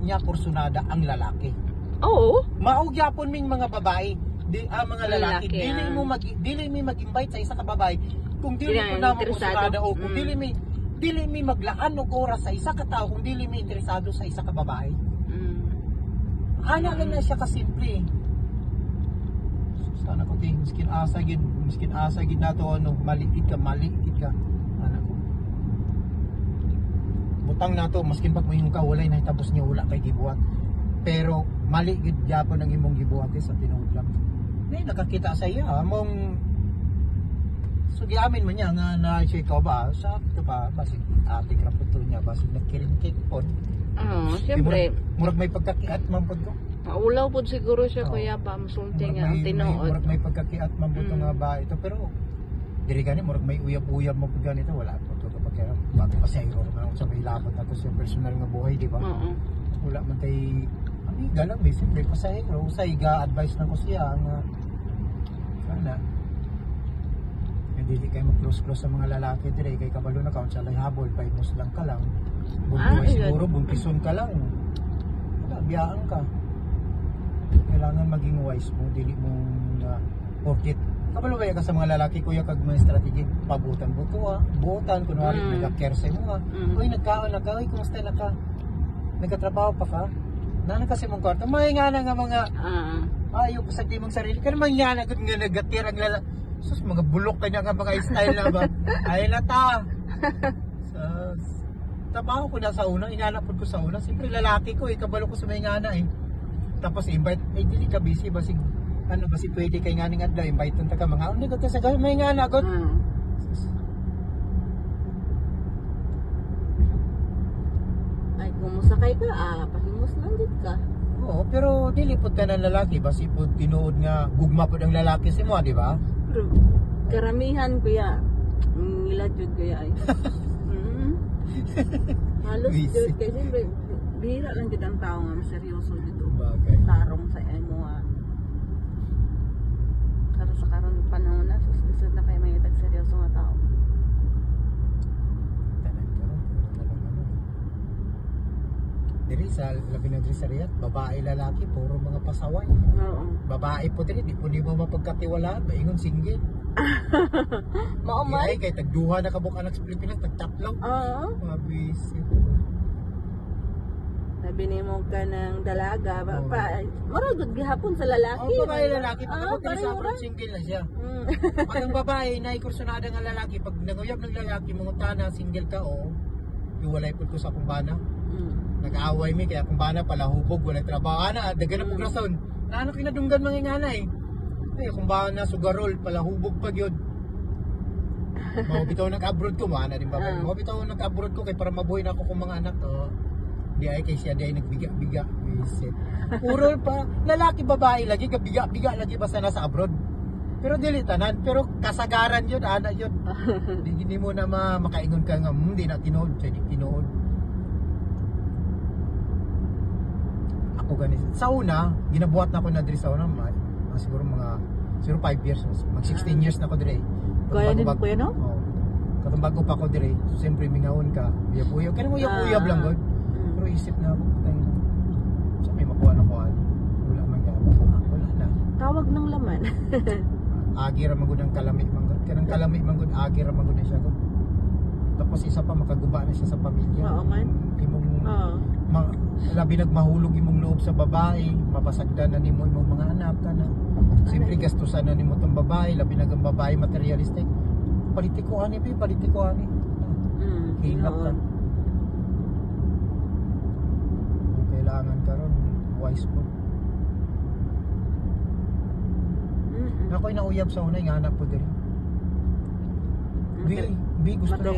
niya kursunada ang lalaki. Oo. Maugyapon ming mga babae, mga lalaki, Lalaki, dili mi mag-invite sa isa ka babae kung dili Sila ko na mo interesado. kursunada o kung dili mi maglaan og oras sa isa ka tao kung dili mi interesado sa isa ka babae. Ana lang na siya kasimple. Sana ko ting miskin asa gid nato ano maliit ka. Ana ko. Butang nato maskin pag moyong ka walay nahitapos niya wala kay gibuhat. Pero mali gid gyapon ang imong gibuhat sa tinuod lang. Nay nakakita sa iya among sugiamin man niya nga na siya ikaw ba sa ito pa basig ate kraputo niya basig nagkiringkik pon. Siyempre. Murag may pagkakiat man pud ko. Maulaw po siguro siya kuya pa masulti nga ang tinuod. Murag may pagkakiat man pud nga ba ito pero diri gani murag may uyab-uyab mo pud ganito wala po to kapag bago pasayro man sa may labot nato sa personal nga buhay di ba? Wala man tay amiga lang may simple pasayro sa iga advice na ko siya nga sana dili kay mo close sa mga lalaki dire kay kabalo na kaon sa habol paimos lang ka lang siguro buntison ka lang wala biyaan ka kailangan maging wise mo dili mo porket kabalo ba ka sa mga lalaki kuya kag mga strategy pabutan buotan kunwari nagka-care sa mo uy nagkaon na ka uy kumusta na ka nagkatrabaho pa ka nana kasi mong kwarto may nga na nga mga ayaw ko sa timong sarili kan may nga na nga nagatir ang lalaki sus mga bulok kanya nga mga style na ba ay nata trabaho ko na sa una inanapod ko sa una siyempre lalaki ko kabalo ko sa may ngana tapos invite dili ka busy basig ano basi pwede kay nganing adlaw invite ta ka mga unig ka sa may ngana gud ay kumusakay ka pahimos lang dit ka. Oo pero dili pud ka ng lalaki basi pud tinuod nga gugma pud ang lalaki si mo di ba? Pero karamihan kuya nila jud kuya ay halos jud kay siyempre bihira lang jud ang tao nga seryoso dito tarong sa imo pero sa karon panahon na susud na kay may itag seryoso nga tao diri sa labi na diri sa Riyadh babae lalaki puro mga pasaway babae po diri di po mo mapagkatiwalaan maingon single maumay kay tagduha na kabuk anak sa Pilipinas tagtatlaw mabisit sabi ni mo ka ng dalaga maragod gihapon sa lalaki babae lalaki pag sa single na siya pag ang babae na ikursunada nga lalaki pag nanguyab ng lalaki mga na single ka iwalay po ko sa kumbana nag-aaway mi kaya kumbana pala hubog wala trabaho dagan na pug rason ano kinadunggan mga ngana kumbana sugarol pala hubog pag yun mao bitaw nag-abroad ko mana din babae mao bitaw nag-abroad ko kay para mabuhay na ako kung mga anak di ay kay siya di ay nagbiga-biga visit puro pa lalaki babae lagi kabiga-biga lagi basta nasa abroad pero dili tanan pero kasagaran yun ana yun di mo na makaingon ka nga di na tinuod di tinuod ako ganito sa una ginabuhat na ako na diri sa una siguro mga 5 years mag 16 years na ako dire kaya din ko no katong bago pa ako dire siyempre mingaon ka uyab-uyab kaya uyab-uyab lang god pero isip na ako sa may makuha na ko wala man wala na tawag ng laman agi ra magud ang kalami manggod kanang kalami manggod agi ra magud siya god tapos isa pa makaguba na siya sa pamilya man imong labi nagmahulog imong loob sa babae mapasagdan na nimo imong mga anak kana simple gastusan na nimo tong babae labi na ang babae materialistic politikohan ni hilap ka kailangan karon wise po ako'y nauyab sa una yung anak po diri bi gusto na ko